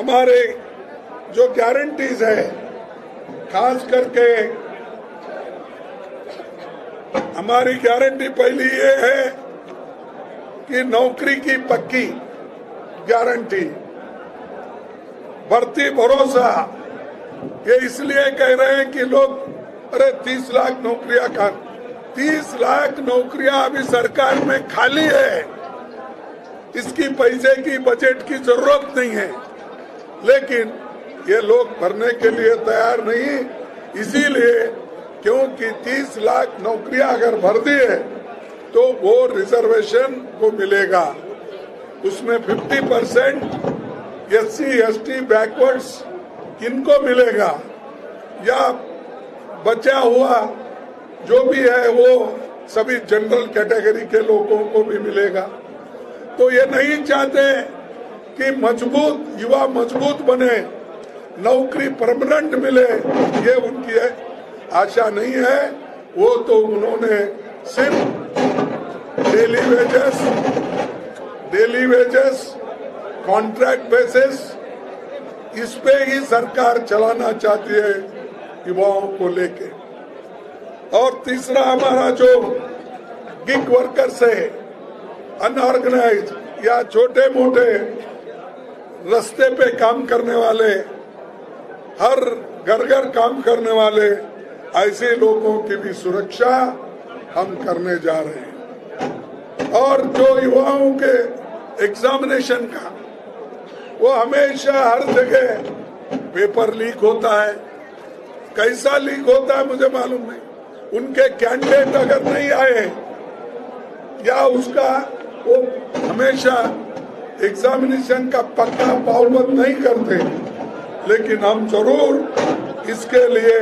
हमारे जो गारंटीज है, खास करके हमारी गारंटी पहली ये है कि नौकरी की पक्की गारंटी, भर्ती भरोसा। ये इसलिए कह रहे हैं कि लोग अरे 30 लाख नौकरियां का 30 लाख नौकरियां अभी सरकार में खाली है, इसकी पैसे की बजट की जरूरत नहीं है, लेकिन ये लोग भरने के लिए तैयार नहीं, इसीलिए क्योंकि 30 लाख नौकरियां अगर भर दी है तो वो रिजर्वेशन को मिलेगा, उसमें 50% SC ST बैकवर्ड्स इनको मिलेगा, या बचा हुआ जो भी है वो सभी जनरल कैटेगरी के लोगों को भी मिलेगा। तो ये नहीं चाहते कि युवा मजबूत बने, नौकरी परमानेंट मिले, ये उनकी आशा नहीं है। वो तो उन्होंने सिर्फ डेली वेजेस, कॉन्ट्रैक्ट बेसिस, इस पे ही सरकार चलाना चाहती है युवाओं को लेके। और तीसरा हमारा जो गिग वर्कर्स है, अनऑर्गेनाइज या छोटे मोटे रास्ते पे काम करने वाले, हर घर काम करने वाले, ऐसे लोगों की भी सुरक्षा हम करने जा रहे हैं। और जो युवाओं के एग्जामिनेशन का, वो हमेशा हर जगह पेपर लीक होता है, कैसा लीक होता है मुझे मालूम नहीं। उनके कैंडिडेट अगर नहीं आए या उसका वो हमेशा एग्जामिनेशन का पक्का पाबंद नहीं करते, लेकिन हम जरूर इसके लिए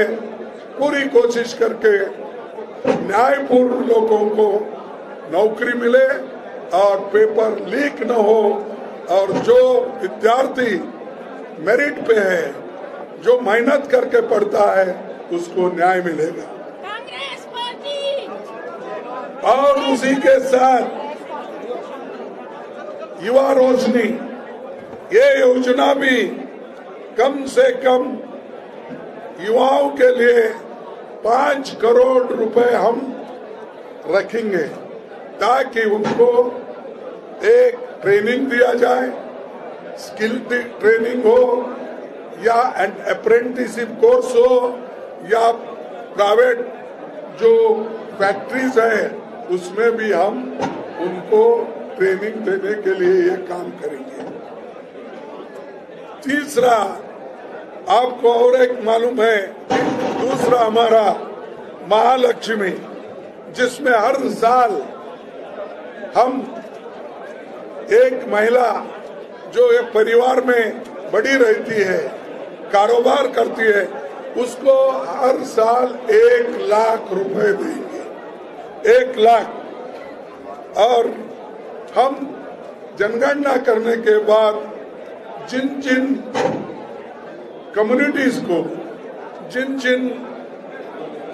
पूरी कोशिश करके न्यायपूर्ण लोगों को नौकरी मिले और पेपर लीक न हो, और जो विद्यार्थी मेरिट पे है, जो मेहनत करके पढ़ता है, उसको न्याय मिलेगा। और उसी के साथ युवा रोशनी, ये योजना भी कम से कम युवाओं के लिए 5 करोड़ रुपए हम रखेंगे, ताकि उनको एक ट्रेनिंग दिया जाए, स्किल ट्रेनिंग हो या अप्रेंटिसशिप कोर्स हो, या प्राइवेट जो फैक्ट्रीज है उसमें भी हम उनको ट्रेनिंग देने के लिए ये काम करेंगे। तीसरा, आपको और एक मालूम है, दूसरा हमारा महालक्ष्मी, जिसमें हर साल हम एक महिला जो एक परिवार में बड़ी रहती है, कारोबार करती है, उसको हर साल 1 लाख रुपए देंगे, 1 लाख। और हम जनगणना करने के बाद जिन जिन कम्युनिटीज को, जिन जिन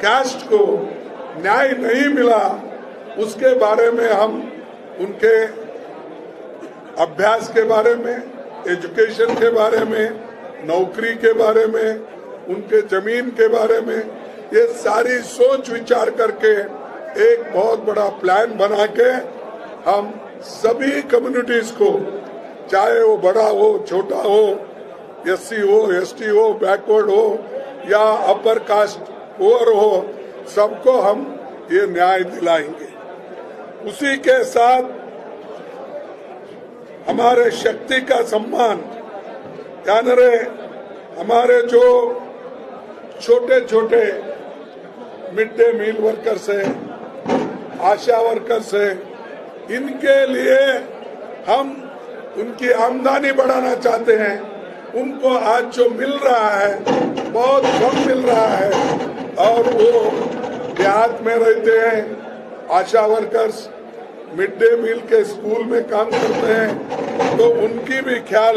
कास्ट को न्याय नहीं मिला, उसके बारे में हम उनके अभ्यास के बारे में, एजुकेशन के बारे में, नौकरी के बारे में, उनके जमीन के बारे में, ये सारी सोच विचार करके एक बहुत बड़ा प्लान बना के हम सभी कम्युनिटीज को, चाहे वो बड़ा हो, छोटा हो, SC हो, ST हो, बैकवर्ड हो या अपर कास्ट पुअर हो, सबको हम ये न्याय दिलाएंगे। उसी के साथ हमारे शक्ति का सम्मान, यानी हमारे जो छोटे छोटे मिड डे मील वर्कर्स है, आशा वर्कर्स है, इनके लिए हम उनकी आमदनी बढ़ाना चाहते हैं। उनको आज जो मिल रहा है बहुत कम मिल रहा है, और वो देहात में रहते हैं, आशा वर्कर्स मिड डे मील के स्कूल में काम करते हैं, तो उनकी भी ख्याल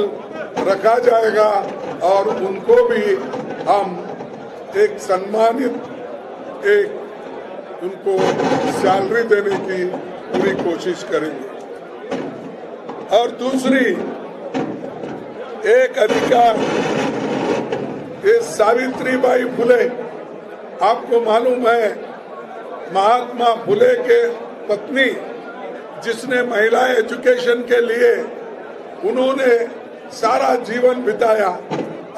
रखा जाएगा और उनको भी हम एक सम्मानित एक उनको सैलरी देने की पूरी कोशिश करेंगे। और दूसरी, एक अधिकार, ये सावित्रीबाई फुले, आपको मालूम है महात्मा फुले के पत्नी, जिसने महिला एजुकेशन के लिए उन्होंने सारा जीवन बिताया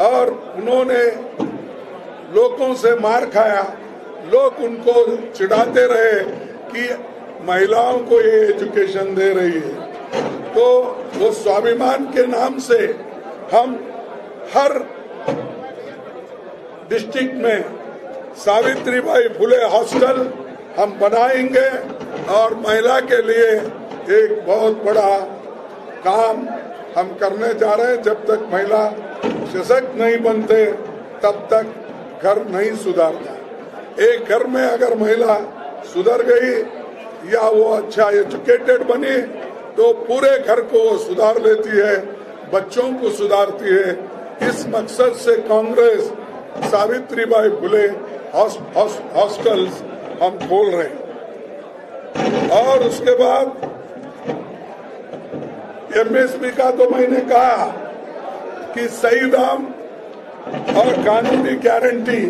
और उन्होंने लोगों से मार खाया। लोग उनको चिढ़ाते रहे कि महिलाओं को ये एजुकेशन दे रही है। तो वो स्वाभिमान के नाम से हम हर डिस्ट्रिक्ट में सावित्रीबाई फुले हॉस्टल हम बनाएंगे और महिला के लिए एक बहुत बड़ा काम हम करने जा रहे हैं। जब तक महिला सशक्त नहीं बनते तब तक घर नहीं सुधरता। एक घर में अगर महिला सुधर गई या वो अच्छा एजुकेटेड बनी तो पूरे घर को वो सुधार लेती है, बच्चों को सुधारती है। इस मकसद से कांग्रेस सावित्रीबाई फुले हॉस्टल्स हम खोल रहे हैं। और उसके बाद एमएसपी का तो मैंने कहा कि सही दाम और कानूनी गारंटी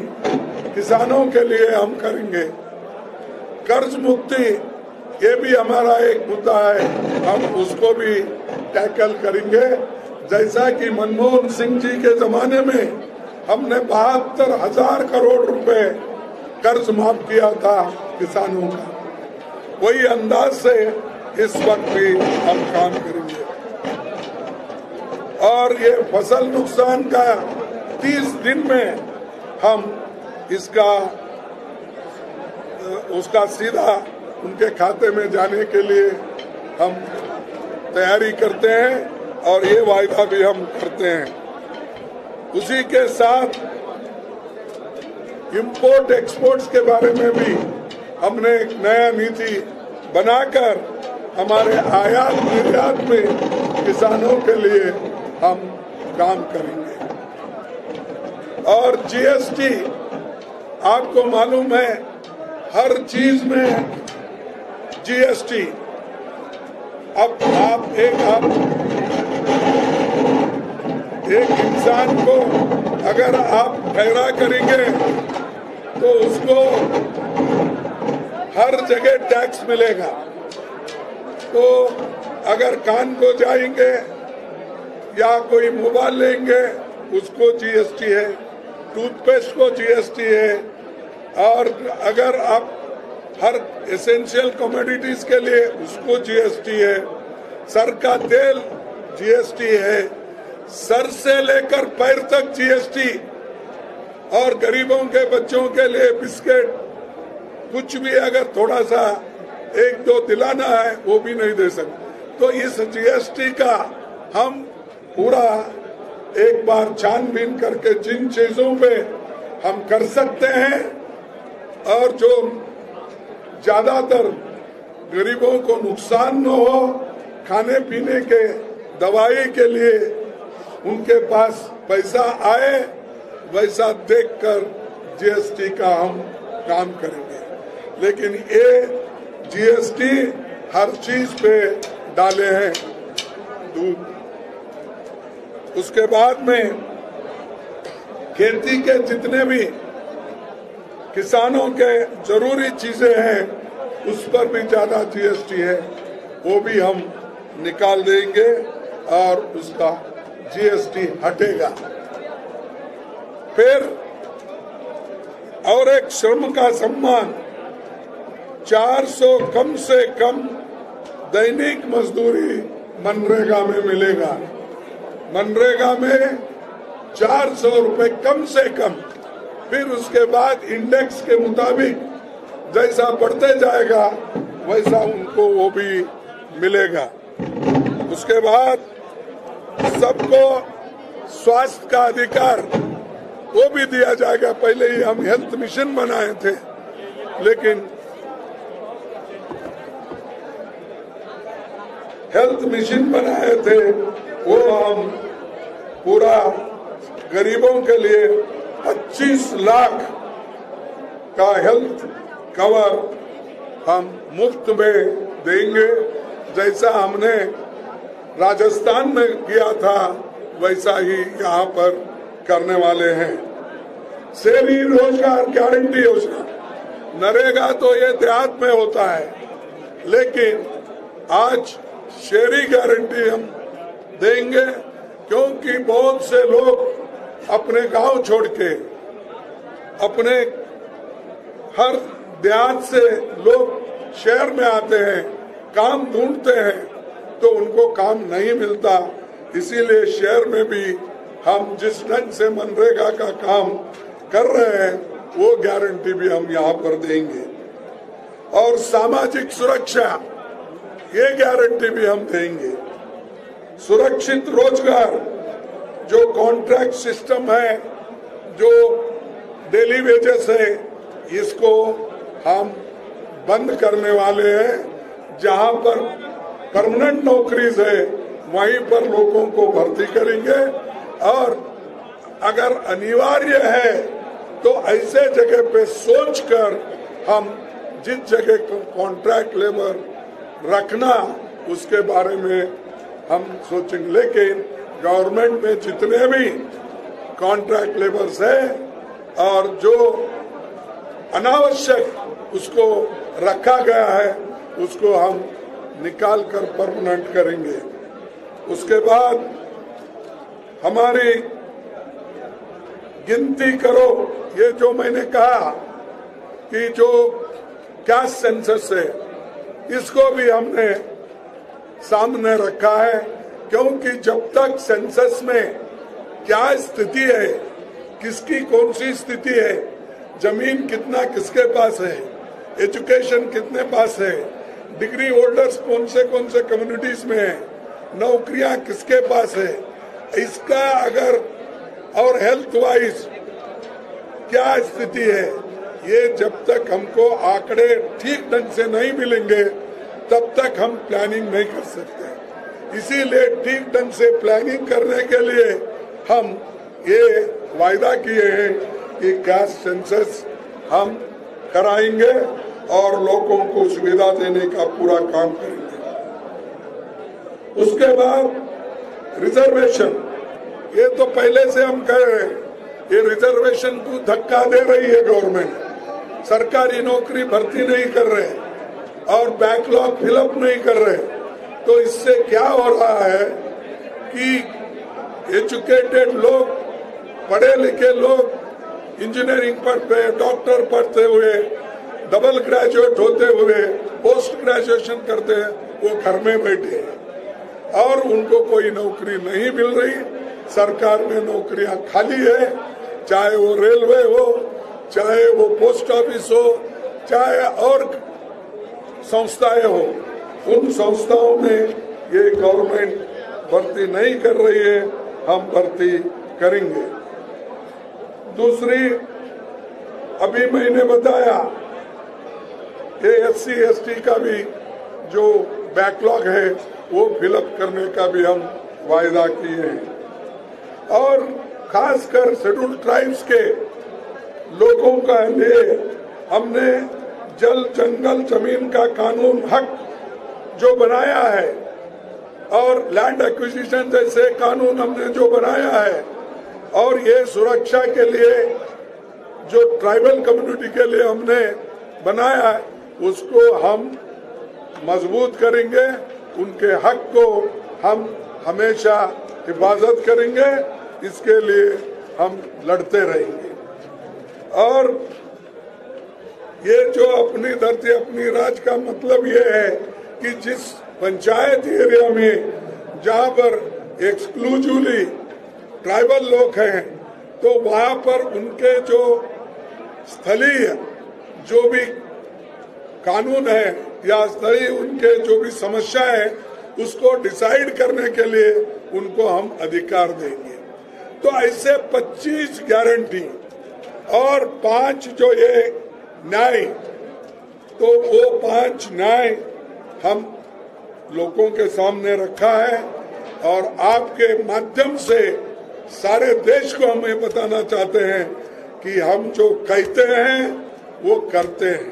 किसानों के लिए हम करेंगे। कर्ज मुक्ति, ये भी हमारा एक मुद्दा है, हम उसको भी टैकल करेंगे। जैसा कि मनमोहन सिंह जी के जमाने में हमने 72,000 करोड़ रुपए कर्ज माफ किया था किसानों का, वही अंदाज से इस वक्त भी हम काम करेंगे। और ये फसल नुकसान का 30 दिन में हम उसका सीधा उनके खाते में जाने के लिए हम तैयारी करते हैं और ये वायदा भी हम करते हैं। उसी के साथ इंपोर्ट एक्सपोर्ट्स के बारे में भी हमने एक नया नीति बनाकर हमारे आयात निर्यात में किसानों के लिए हम काम करेंगे। और जीएसटी, आपको मालूम है हर चीज में जीएसटी। अब आप एक इंसान को अगर आप ठहरा करेंगे तो उसको हर जगह टैक्स मिलेगा। तो अगर कान को जाएंगे या कोई मोबाइल लेंगे उसको जीएसटी है, टूथपेस्ट को जीएसटी है, और अगर आप हर एसेंशियल कमोडिटीज के लिए उसको जीएसटी है। सर का तेल जीएसटी है, सर से लेकर पैर तक जीएसटी। और गरीबों के बच्चों के लिए बिस्किट, कुछ भी अगर थोड़ा सा एक दो दिलाना है वो भी नहीं दे सकते। तो इस जीएसटी का हम पूरा एक बार छानबीन करके जिन चीजों पे हम कर सकते हैं और जो ज्यादातर गरीबों को नुकसान न हो, खाने पीने के दवाई के लिए उनके पास पैसा आए, वैसा देखकर जीएसटी का हम काम करेंगे। लेकिन ये जीएसटी हर चीज पे डाले हैं, दूध। उसके बाद में खेती के जितने भी किसानों के जरूरी चीजें हैं उस पर भी ज्यादा जीएसटी है, वो भी हम निकाल देंगे और उसका जीएसटी हटेगा। फिर और एक श्रम का सम्मान, 400 कम से कम दैनिक मजदूरी मनरेगा में मिलेगा। मनरेगा में 400 रुपए कम से कम। फिर उसके बाद इंडेक्स के मुताबिक जैसा बढ़ते जाएगा वैसा उनको वो भी मिलेगा। उसके बाद सबको स्वास्थ्य का अधिकार वो भी दिया जाएगा। पहले ही हम हेल्थ मिशन बनाए थे, लेकिन हेल्थ मिशन बनाए थे वो हम पूरा गरीबों के लिए 25 लाख का हेल्थ कवर हम मुफ्त में देंगे। जैसा हमने राजस्थान में किया था वैसा ही यहाँ पर करने वाले हैं। शहरी रोजगार गारंटी योजना, नरेगा तो ये देहात में होता है, लेकिन आज शहरी गारंटी हम देंगे, क्योंकि बहुत से लोग अपने गांव छोड़ के, अपने हर देहात से लोग शहर में आते हैं, काम ढूंढते हैं, तो उनको काम नहीं मिलता। इसीलिए शहर में भी हम जिस ढंग से मनरेगा का काम कर रहे हैं, वो गारंटी भी हम यहाँ पर देंगे। और सामाजिक सुरक्षा, ये गारंटी भी हम देंगे। सुरक्षित रोजगार, जो कॉन्ट्रैक्ट सिस्टम है, जो डेली वेजेस है, इसको हम बंद करने वाले हैं। जहां पर परमानेंट नौकरीज है, वहीं पर लोगों को भर्ती करेंगे। और अगर अनिवार्य है तो ऐसे जगह पे सोचकर हम जिस जगह कॉन्ट्रैक्ट लेबर रखना, उसके बारे में हम सोचेंगे। लेकिन गवर्नमेंट में जितने भी कॉन्ट्रैक्ट लेबर्स है और जो अनावश्यक उसको रखा गया है, उसको हम निकाल कर परमानेंट करेंगे। उसके बाद हमारी गिनती करो, ये जो मैंने कहा कि जो कैश सेंसस है, इसको भी हमने सामने रखा है, क्योंकि जब तक सेंसस में क्या स्थिति है, किसकी कौन सी स्थिति है, जमीन कितना किसके पास है, एजुकेशन कितने पास है, डिग्री होल्डर्स कौन से कम्युनिटीज में है, नौकरियां किसके पास है, इसका अगर और हेल्थ वाइज क्या स्थिति है, ये जब तक हमको आंकड़े ठीक ढंग से नहीं मिलेंगे, तब तक हम प्लानिंग नहीं कर सकते। इसीलिए ठीक ढंग से प्लानिंग करने के लिए हम ये वायदा किए हैं कि कैश सेंसस हम कराएंगे और लोगों को सुविधा देने का पूरा काम करेंगे। उसके बाद रिजर्वेशन, ये तो पहले से हम कह रहे हैं, ये रिजर्वेशन को धक्का दे रही है गवर्नमेंट। सरकारी नौकरी भर्ती नहीं कर रहे और बैकलॉग फिलअप नहीं कर रहे, तो इससे क्या हो रहा है कि एजुकेटेड लोग, पढ़े लिखे लोग, इंजीनियरिंग पढ़ते, डॉक्टर पढ़ते हुए, डबल ग्रेजुएट होते हुए, पोस्ट ग्रेजुएशन करते हैं, वो घर में बैठे हैं और उनको कोई नौकरी नहीं मिल रही। सरकार में नौकरियां खाली है, चाहे वो रेलवे हो, चाहे वो पोस्ट ऑफिस हो, चाहे और संस्थाएं हो। उन संस्थाओं में ये गवर्नमेंट भर्ती नहीं कर रही है, हम भर्ती करेंगे। दूसरी, अभी मैंने बताया कि SC ST का भी जो बैकलॉग है, वो फिलअप करने का भी हम वायदा किए हैं। और खासकर शेड्यूल ट्राइब्स के लोगों का लिए हमने जल जंगल जमीन का कानून हक जो बनाया है और लैंड एक्विजिशन जैसे कानून हमने जो बनाया है, और ये सुरक्षा के लिए जो ट्राइबल कम्युनिटी के लिए हमने बनाया है, उसको हम मजबूत करेंगे। उनके हक को हम हमेशा हिफाजत करेंगे, इसके लिए हम लड़ते रहेंगे। और ये जो अपनी धरती अपनी राज का मतलब ये है कि जिस पंचायत एरिया में जहाँ पर एक्सक्लूसिवली ट्राइबल लोग हैं, तो वहाँ पर उनके जो स्थलीय जो भी कानून है या स्थलीय उनके जो भी समस्या है, उसको डिसाइड करने के लिए उनको हम अधिकार देंगे। तो ऐसे 25 गारंटी और 5 जो ये न्याय, तो वो 5 न्याय हम लोगों के सामने रखा है और आपके माध्यम से सारे देश को हम ये बताना चाहते हैं कि हम जो कहते हैं वो करते हैं।